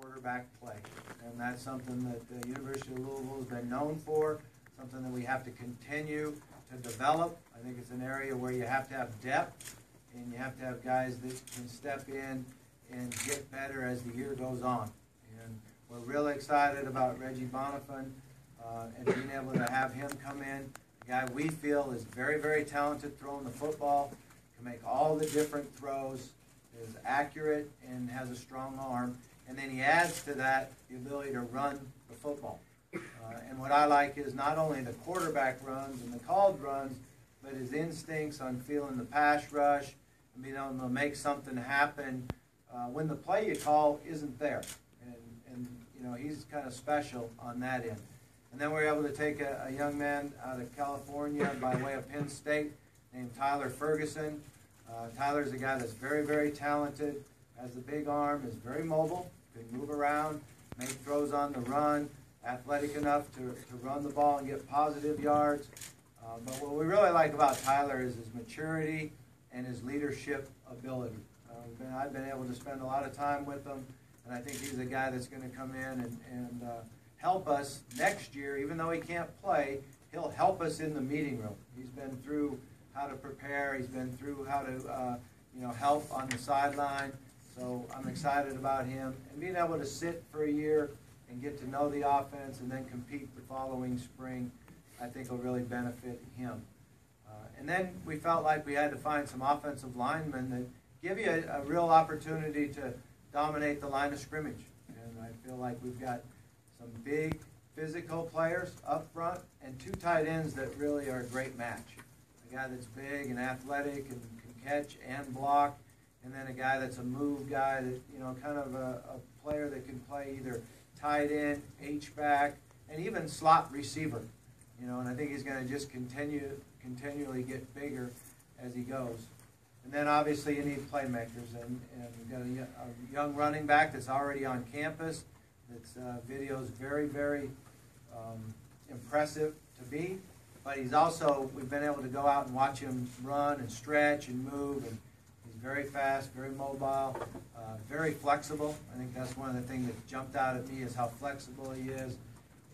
quarterback play. And that's something that the University of Louisville has been known for, something that we have to continue to develop. I think it's an area where you have to have depth, and you have to have guys that can step in and get better as the year goes on. And we're really excited about Reggie Bonifant and being able to have him come in. A guy we feel is very, very talented throwing the football, can make all the different throws, is accurate and has a strong arm. And then he adds to that the ability to run the football. And what I like is not only the quarterback runs and the called runs, but his instincts on feeling the pass rush and being able to make something happen when the play you call isn't there. And you know, he's kind of special on that end. And then we're able to take a young man out of California by way of Penn State named Tyler Ferguson. Tyler's a guy that's very, very talented, has a big arm, is very mobile, can move around, make throws on the run, athletic enough to run the ball and get positive yards. But what we really like about Tyler is his maturity and his leadership ability. I've been able to spend a lot of time with him, and I think he's a guy that's going to come in and help us next year. Even though he can't play, he'll help us in the meeting room. He's been through how to prepare. He's been through how to help on the sideline. So I'm excited about him. And being able to sit for a year and get to know the offense and then compete the following spring, I think will really benefit him. And then we felt like we had to find some offensive linemen that give you a real opportunity to dominate the line of scrimmage. And I feel like we've got some big physical players up front and two tight ends that really are a great match. A guy that's big and athletic and can catch and block, and then a guy that's a move guy that, you know, kind of a player that can play either tight end, H-back, and even slot receiver. You know, and I think he's going to just continually get bigger as he goes. And then obviously you need playmakers, and we've got a young running back that's already on campus. That's video's very, very impressive to me. But he's also, we've been able to go out and watch him run and stretch and move, and he's very fast, very mobile, very flexible. I think that's one of the things that jumped out at me is how flexible he is.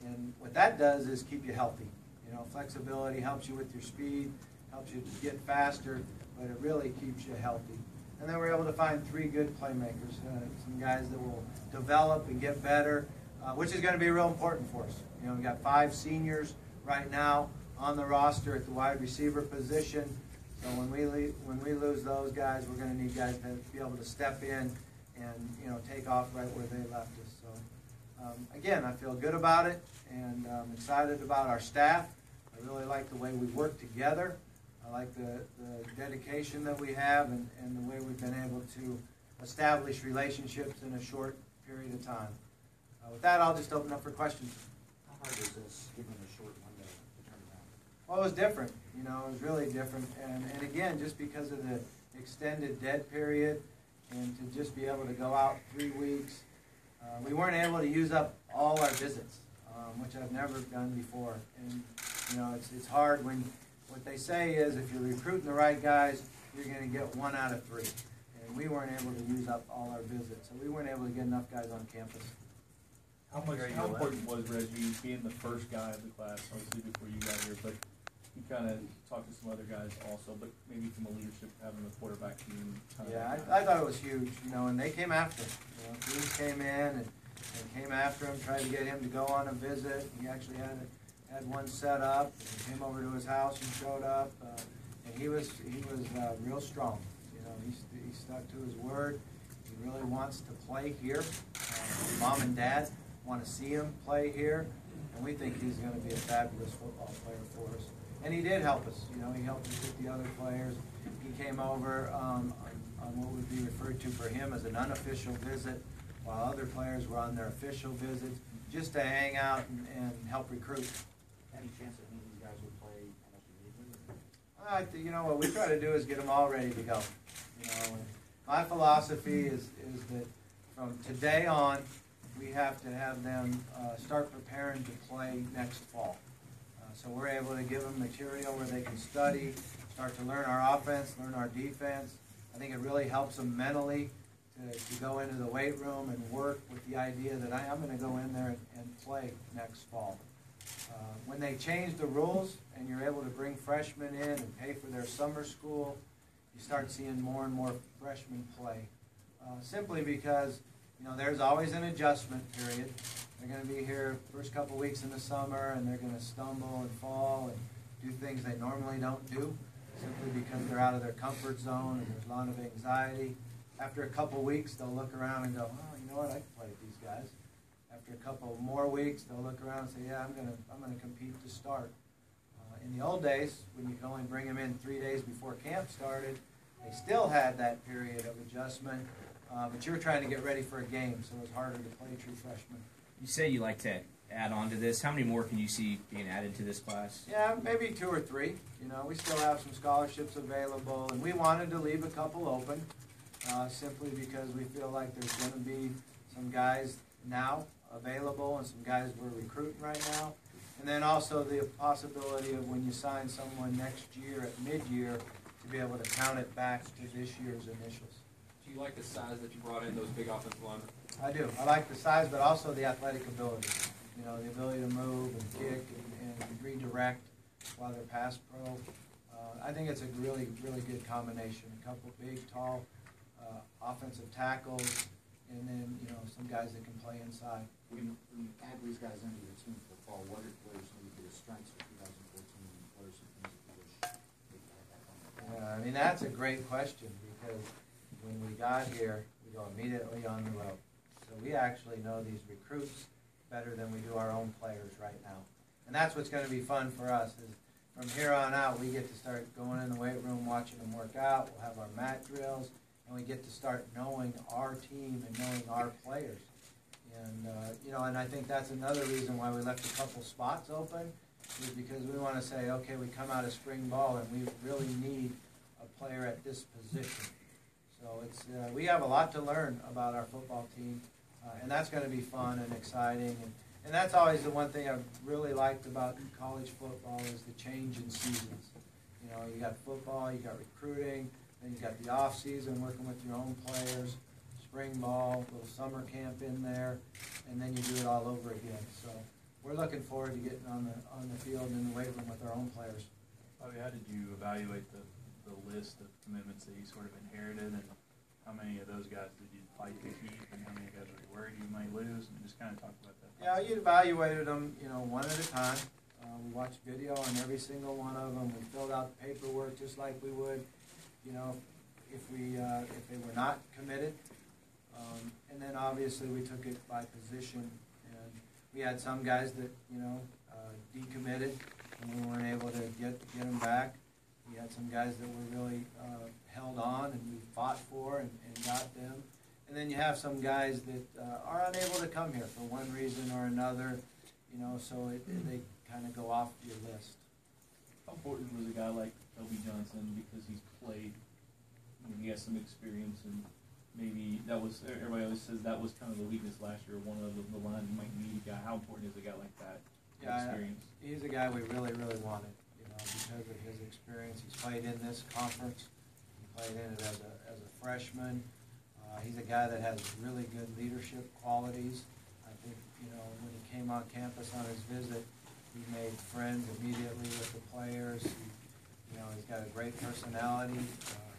And what that does is keep you healthy. You know, flexibility helps you with your speed, helps you to get faster, but it really keeps you healthy. And then we're able to find three good playmakers, some guys that will develop and get better, which is going to be real important for us. You know, we've got 5 seniors right now on the roster at the wide receiver position. So when we lose those guys, we're going to need guys to be able to step in and, you know, take off right where they left us. So again, I feel good about it, and I'm excited about our staff. I really like the way we work together. I like the dedication that we have and the way we've been able to establish relationships in a short period of time. With that, I'll just open up for questions. How hard is this, given a short window, to turn around? Well, it was different. You know, it was really different. And again, just because of the extended dead period and to just be able to go out 3 weeks, we weren't able to use up all our visits, which I've never done before. And, you know, it's hard when what they say is if you're recruiting the right guys, you're going to get 1 out of 3. And we weren't able to use up all our visits, so we weren't able to get enough guys on campus. How important was Reggie being the first guy of the class, obviously before you got here, but you kind of talked to some other guys also, but maybe from a leadership, having the quarterback team. Yeah, I thought it was huge, you know, and they came after him. You know, teams came in and came after him, tried to get him to go on a visit. He actually had one set up. He came over to his house and showed up, and he was real strong. You know, he stuck to his word. He really wants to play here. Mom and Dad want to see him play here, and we think he's going to be a fabulous football player for us. And he did help us. You know, he helped us with the other players. He came over on what would be referred to for him as an unofficial visit, while other players were on their official visits, just to hang out and help recruit. Any chance that any of these guys would play MSU? You know, what we try to do is get them all ready to go. You know, and my philosophy is that from today on, we have to have them start preparing to play next fall. So we're able to give them material where they can study, start to learn our offense, learn our defense. I think it really helps them mentally to go into the weight room and work with the idea that I'm going to go in there and play next fall. When they change the rules and you're able to bring freshmen in and pay for their summer school, you start seeing more and more freshmen play. Simply because, there's always an adjustment period. They're going to be here first couple weeks in the summer, and they're going to stumble and fall and do things they normally don't do, simply because they're out of their comfort zone and there's a lot of anxiety. After a couple weeks, they'll look around and go, oh, you know what, I can play with these guys. After a couple more weeks, they'll look around and say, yeah, I'm gonna compete to start. In the old days, when you could only bring them in 3 days before camp started, they still had that period of adjustment, but you were trying to get ready for a game, so it was harder to play true freshmen. You say you like to add on to this. How many more can you see being added to this class? Yeah, maybe 2 or 3. We still have some scholarships available, and we wanted to leave a couple open, simply because we feel like there's going to be some guys now available and some guys we're recruiting right now. And then also the possibility of when you sign someone next year at mid-year to be able to count it back to this year's initials. Do you like the size that you brought in, those big offensive linemen? I do. I like the size, but also the athletic ability. The ability to move and kick and redirect while they're pass pro. I think it's a really, really good combination. A couple big, tall offensive tackles, and then, some guys that can play inside. When you add these guys into your team for the fall, what are some of your strengths for 2014? What are some things that you wish they could have that on? That's a great question, because when we got here, we go immediately on the road. So we actually know these recruits better than we do our own players right now. And that's what's going to be fun for us, is from here on out, we get to start going in the weight room, watching them work out. We'll have our mat drills, and we get to start knowing our team and knowing our players. And, and I think that's another reason why we left a couple spots open, is because we want to say, okay, we come out of spring ball and we really need a player at this position. So we have a lot to learn about our football team, and that's going to be fun and exciting. And that's always the one thing I've really liked about college football, is the change in seasons. You got football, you got recruiting, then you got the off season working with your own players, spring ball, little summer camp in there, and then you do it all over again. So we're looking forward to getting on the field and in the weight room with our own players. Bobby, how did you evaluate the list of commitments that you sort of inherited, and how many of those guys did you fight to keep, and how many guys were you worried you might lose? And just kind of talk about that. Yeah, you evaluated them, one at a time. We watched video on every single one of them. We filled out the paperwork just like we would, if they were not committed. And then obviously we took it by position, and we had some guys that decommitted, and we weren't able to get them back. We had some guys that were really held on, and we fought for and got them. And then you have some guys that are unable to come here for one reason or another, so they kind of go off your list. How important was a guy like Toby Johnson, because he's played, he has some experience, and maybe that was, everybody always says that was kind of the weakness last year, one of the lines you might need a guy. How important is a guy like that? Experience? He's a guy we really, really wanted, because of his experience. He's played in this conference. He played in it as a freshman. He's a guy that has really good leadership qualities. I think, when he came on campus on his visit, he made friends immediately with the players. He's got a great personality.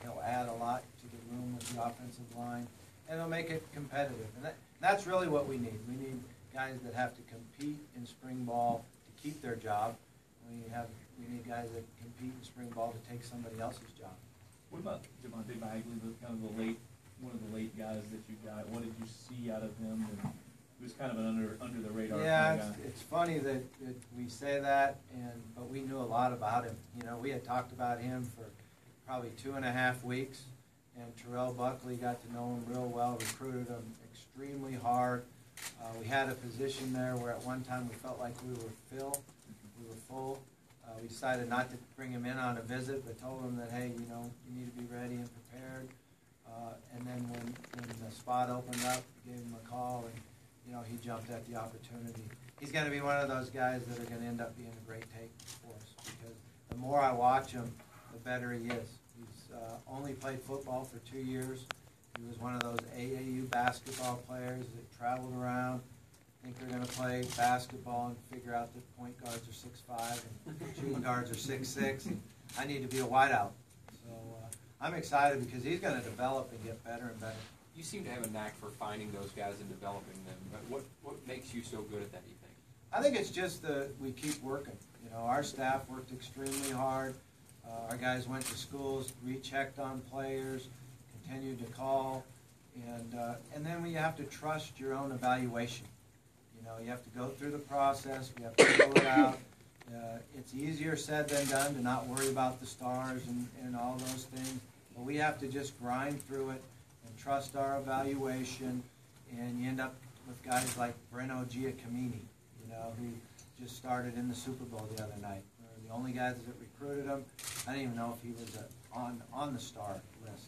He'll add a lot to the room with the offensive line, and he'll make it competitive. And that's really what we need. We need guys that have to compete in spring ball to keep their job. We need guys that compete in spring ball to take somebody else's job. What about Javante Bagley, one of the late guys that you got? What did you see out of him? And he was kind of an under the radar Yeah, guy. it's funny that we say that, but we knew a lot about him. We had talked about him for probably 2.5 weeks, and Terrell Buckley got to know him real well, recruited him extremely hard. We had a position there where at one time we felt like we were full. We decided not to bring him in on a visit, but told him that, hey, you need to be ready and prepared. And then when the spot opened up, we gave him a call, and he jumped at the opportunity. He's going to be one of those guys that are going to end up being a great take for us, because the more I watch him, the better he is. He's only played football for 2 years. He was one of those AAU basketball players that traveled around, think they're going to play basketball and figure out that point guards are 6'5" and shooting guards are 6'6", and I need to be a wideout. So I'm excited because he's going to develop and get better and better. You seem to have a knack for finding those guys and developing them. But what makes you so good at that, do you think? I think it's just that we keep working. You know, our staff worked extremely hard. Our guys went to schools, rechecked on players, continued to call, and then you have to trust your own evaluation. You know, you have to go through the process. We have to fill it out. It's easier said than done to not worry about the stars and all those things, but we have to just grind through it and trust our evaluation, and you end up with guys like Breno Giacomini, you know, who just started in the Super Bowl the other night. We're the only guys that recruited him. I didn't even know if he was on the star list.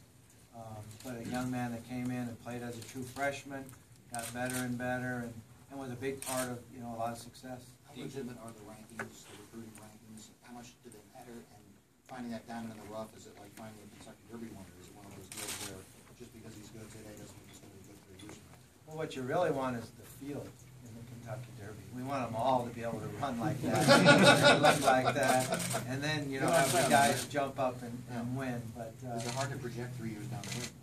But a young man that came in and played as a true freshman, got better and better, and was a big part of, you know, a lot of success. How legitimate are the rankings, the recruiting rankings? How much do they matter? And finding that diamond in the rough, is it like finding a Kentucky Derby winner? Is it one of those deals where just because he's good today doesn't mean he's going to be good 3 years from now? Well, what you really want is the field in the Kentucky Derby. We want them all to be able to run like that, look like that, and then, you know, have the guys jump up and win. But Is it hard to project 3 years down the road?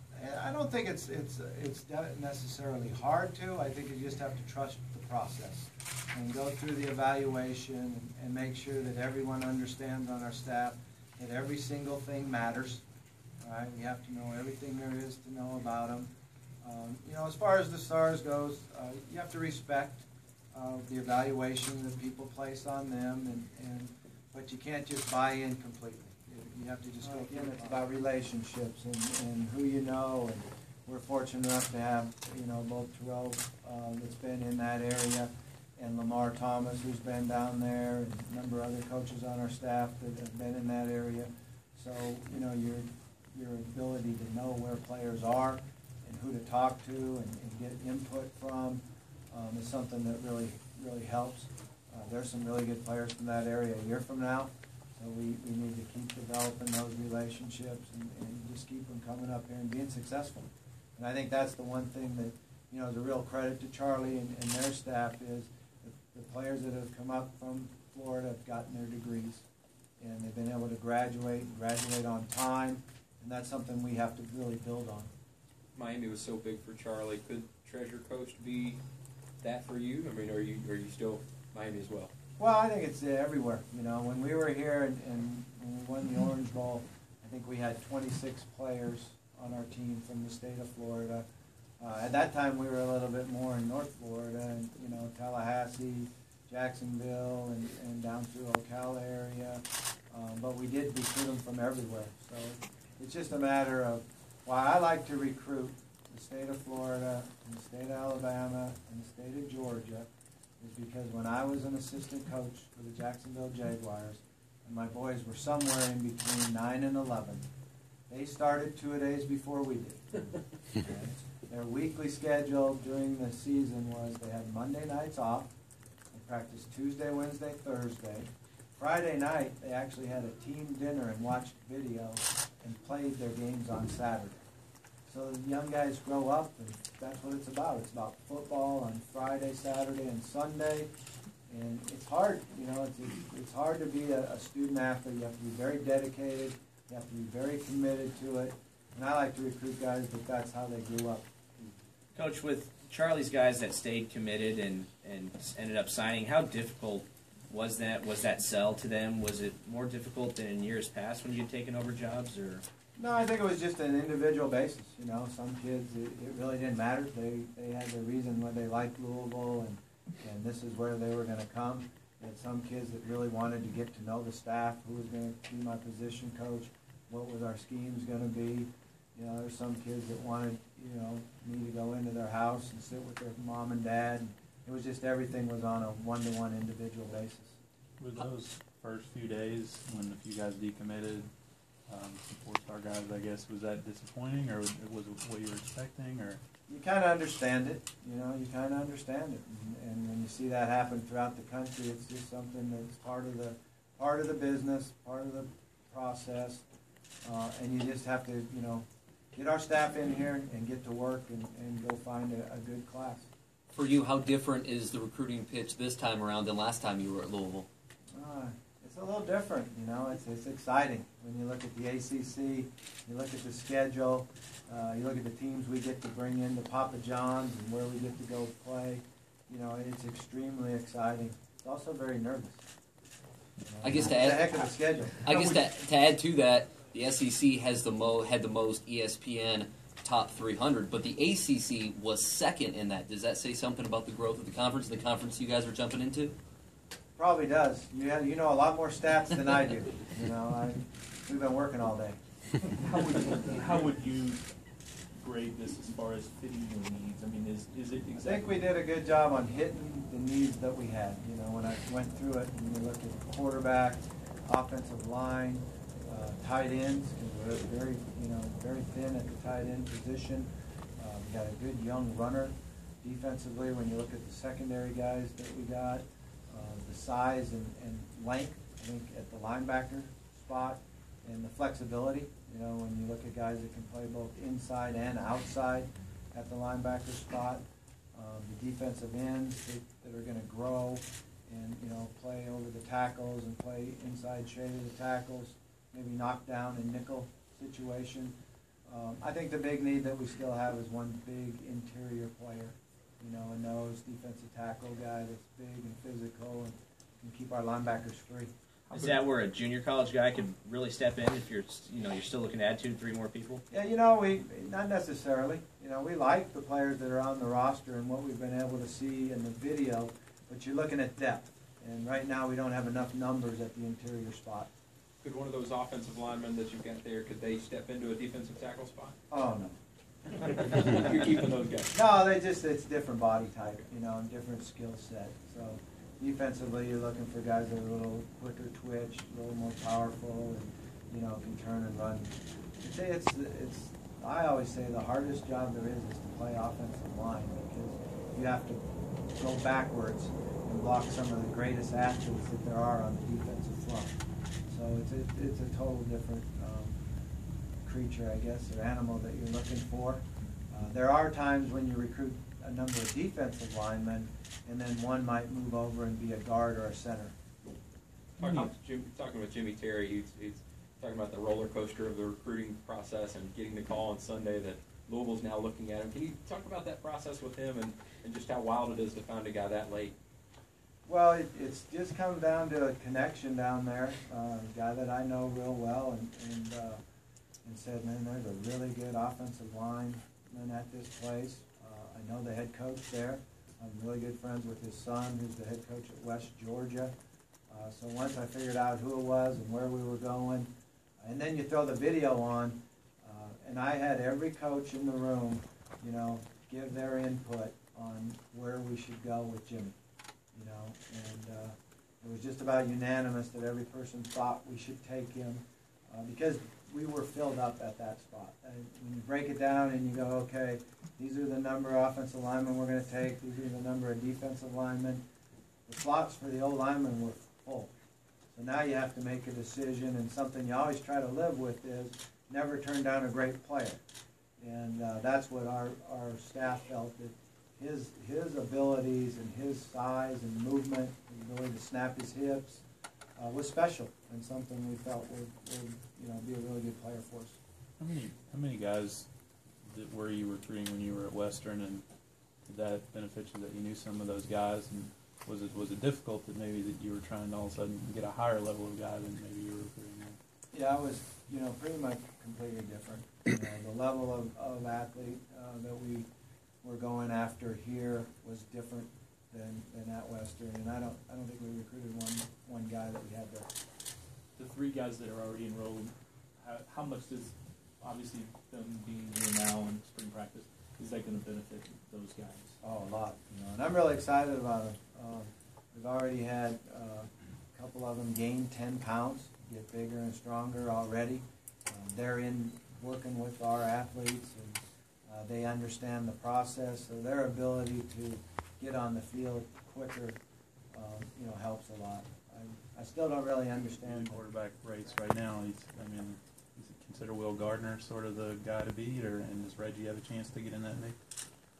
I don't think it's necessarily hard to. I think you just have to trust the process and go through the evaluation and make sure that everyone understands on our staff that every single thing matters. All right, we have to know everything there is to know about them. You know, as far as the stars goes, you have to respect the evaluation that people place on them, but you can't just buy in completely. You have to just go in. It's about relationships and who you know, and we're fortunate enough to have, you know, both Terrell that's been in that area and Lamar Thomas who's been down there, and a number of other coaches on our staff that have been in that area. So, you know, your ability to know where players are and who to talk to and get input from is something that really helps. There's some really good players from that area a year from now. So we need to keep developing those relationships and just keep them coming up here and being successful. And I think that's the one thing that, you know, is a real credit to Charlie and their staff is the players that have come up from Florida have gotten their degrees. And they've been able to graduate on time. And that's something we have to really build on. Miami was so big for Charlie. Could Treasure Coast be that for you? I mean, are you still Miami as well? Well, I think it's everywhere. You know, when we were here and when we won the Orange Bowl, I think we had 26 players on our team from the state of Florida. At that time, we were a little bit more in North Florida, and you know, Tallahassee, Jacksonville, and down through Ocala area. But we did recruit them from everywhere. So it's just a matter of why I like to recruit the state of Florida, and the state of Alabama, and the state of Georgia. Is because when I was an assistant coach for the Jacksonville Jaguars, and my boys were somewhere in between 9 and 11, they started 2 days before we did. Okay? Their weekly schedule during the season was they had Monday nights off, they practiced Tuesday, Wednesday, Thursday. Friday night, they actually had a team dinner and watched video and played their games on Saturday. So the young guys grow up, and that's what it's about. It's about football on Friday, Saturday, and Sunday. And it's hard, you know, it's hard to be a student athlete. You have to be very dedicated. You have to be very committed to it. And I like to recruit guys that that's how they grew up. Coach, with Charlie's guys that stayed committed and ended up signing, how difficult was that sell to them? Was it more difficult than in years past when you'd taken over jobs, or? No, I think it was just an individual basis. You know, some kids, it really didn't matter. They had their reason why they liked Louisville, and this is where they were going to come. You had some kids that really wanted to get to know the staff, who was going to be my position coach, what was our schemes going to be. You know, there's some kids that wanted, you know, me to go into their house and sit with their mom and dad. And it was just everything was on a one-to-one individual basis. Were those first few days when a few guys decommitted, some four-star guys, I guess, was that disappointing, or was it what you were expecting, or? You kind of understand it, you know, you kind of understand it. And when you see that happen throughout the country, it's just something that's part of the business, part of the process. And you just have to, you know, get our staff in here and get to work and go find a good class. For you, how different is the recruiting pitch this time around than last time you were at Louisville? It's a little different, you know. It's exciting when you look at the ACC, you look at the schedule, you look at the teams we get to bring into Papa John's and where we get to go play. You know, it's extremely exciting. It's also very nervous. You know, I guess to it's add, a heck of a schedule. I guess to add to that, the SEC has had the most ESPN top 300, but the ACC was second in that. Does that say something about the growth of the conference you guys are jumping into? Probably does. You know a lot more stats than I do. You know, we've been working all day. How would you grade this as far as fitting your needs? I mean, is it exactly? I think we did a good job on hitting the needs that we had. You know, when I went through it, and you look at the quarterback, offensive line, tight ends, because we're very thin at the tight end position. We got a good young runner. Defensively, when you look at the secondary guys that we got, the size and length, I think at the linebacker spot, and the flexibility. You know, when you look at guys that can play both inside and outside at the linebacker spot, the defensive ends that are going to grow and, you know, play over the tackles and play inside shade of the tackles, maybe knock down and nickel situation. I think the big need that we still have is one big interior player, you know, a nose defensive tackle guy that's big and physical and can keep our linebackers free. Is that where a junior college guy could really step in if you're still looking to add 2-3 more people? Yeah, you know, we not necessarily. You know, we like the players that are on the roster and what we've been able to see in the video, but you're looking at depth. And right now we don't have enough numbers at the interior spot. Could one of those offensive linemen that you've got there, could they step into a defensive tackle spot? Oh, no. You're keeping those guys. No, it's different body type, you know, and different skill set. So defensively, you're looking for guys that are a little quicker twitch, a little more powerful, and, you know, can turn and run. I always say the hardest job there is to play offensive line, because you have to go backwards and block some of the greatest athletes that there are on the defensive front. So it's a total different creature, I guess, or animal that you're looking for. There are times when you recruit a number of defensive linemen, and then one might move over and be a guard or a center. Talking with Jimmy Terry, he's talking about the roller coaster of the recruiting process and getting the call on Sunday that Louisville's now looking at him. Can you talk about that process with him and just how wild it is to find a guy that late? Well, it's just come down to a connection down there. A guy that I know real well, and said, man, there's a really good offensive lineman at this place. I know the head coach there. I'm really good friends with his son, who's the head coach at West Georgia. So once I figured out who it was and where we were going, and then you throw the video on, and I had every coach in the room, you know, give their input on where we should go with Jimmy. You know, and it was just about unanimous that every person thought we should take him because we were filled up at that spot. And when you break it down and you go, okay, these are the number of offensive linemen we're going to take, these are the number of defensive linemen, the slots for the old linemen were full. So now you have to make a decision, and something you always try to live with is never turn down a great player. And that's what our staff felt, that his abilities and his size and movement, his ability to snap his hips, was special and something we felt would be a really good player for us. How many guys were you recruiting when you were at Western, and did that benefit you that you knew some of those guys, and was it difficult that maybe that you were trying to all of a sudden get a higher level of guy than maybe you were recruiting them? Yeah, I was pretty much completely different. The level of athlete that we were going after here was different than at Western, and I don't think we recruited one guy that we had there. The 3 guys that are already enrolled, how much does obviously them being here now in spring practice, is that going to benefit those guys? Oh, a lot, and I'm really excited about them. We've already had a couple of them gain 10 pounds, get bigger and stronger already. They're in working with our athletes, and they understand the process, so their ability to get on the field quicker, helps a lot. I still don't really understand quarterback rates right now. He's consider Will Gardner sort of the guy to beat, and does Reggie have a chance to get in that mix?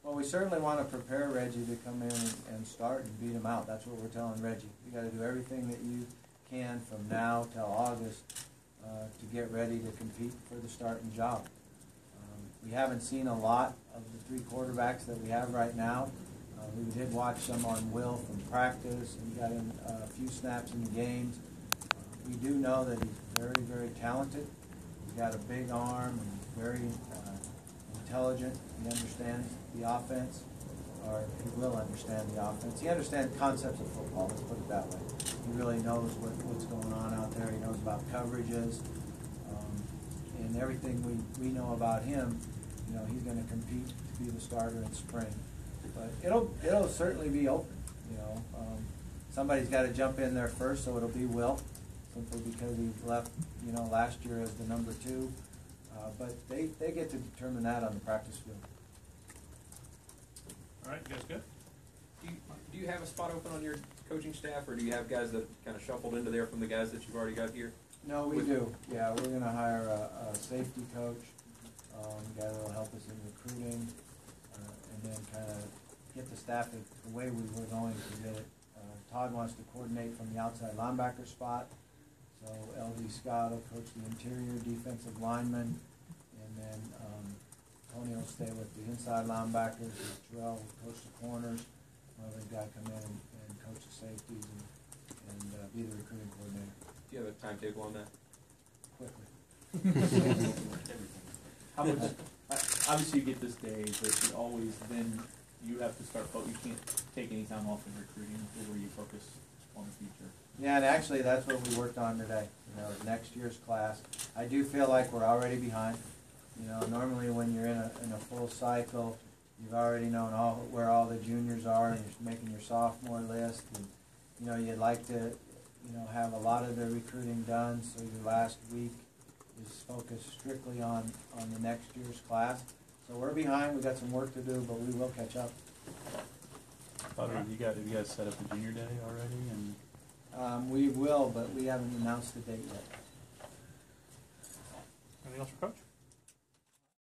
Well, we certainly want to prepare Reggie to come in and start and beat him out. That's what we're telling Reggie. You got to do everything that you can from now till August to get ready to compete for the starting job. We haven't seen a lot of the three quarterbacks that we have right now. We did watch some on Will from practice, and he got in a few snaps in the games. We do know that he's very, very talented. He's got a big arm and very intelligent. He understands the offense, or he will understand the offense. He understands concepts of football, let's put it that way. He really knows what's going on out there. He knows about coverages. And everything we know about him, you know, he's going to compete to be the starter in spring. But it'll certainly be open, you know. Somebody's got to jump in there first, so it'll be Will, simply because he left, you know, last year as the number 2. But they get to determine that on the practice field. All right, you guys good? Do you have a spot open on your coaching staff, or do you have guys that kind of shuffled into there from the guys that you've already got here? No, we do. Yeah, we're going to hire a safety coach, a guy that will help us in recruiting, and then kind of get the staff the way we were going to get it. Todd wants to coordinate from the outside linebacker spot, so L.D. Scott will coach the interior defensive lineman, and then Tony will stay with the inside linebackers, and Terrell will coach the corners, while the guy come in and coach the safeties and be the recruiting coordinator. Do you have a timetable on that? Quickly. How much? Obviously, you get this day, but you always then you have to start. You can't take any time off in recruiting where you focus on the future. Yeah, and actually that's what we worked on today. You know, next year's class. I do feel like we're already behind. You know, normally when you're in a full cycle, you've already known where all the juniors are, and you're making your sophomore list. And you know, you'd like to, you know, have a lot of the recruiting done, so your last week is focused strictly on the next year's class. So we're behind. We've got some work to do, but we will catch up. You guys set up a junior day already, and We will, but we haven't announced the date yet. Anything else for Coach?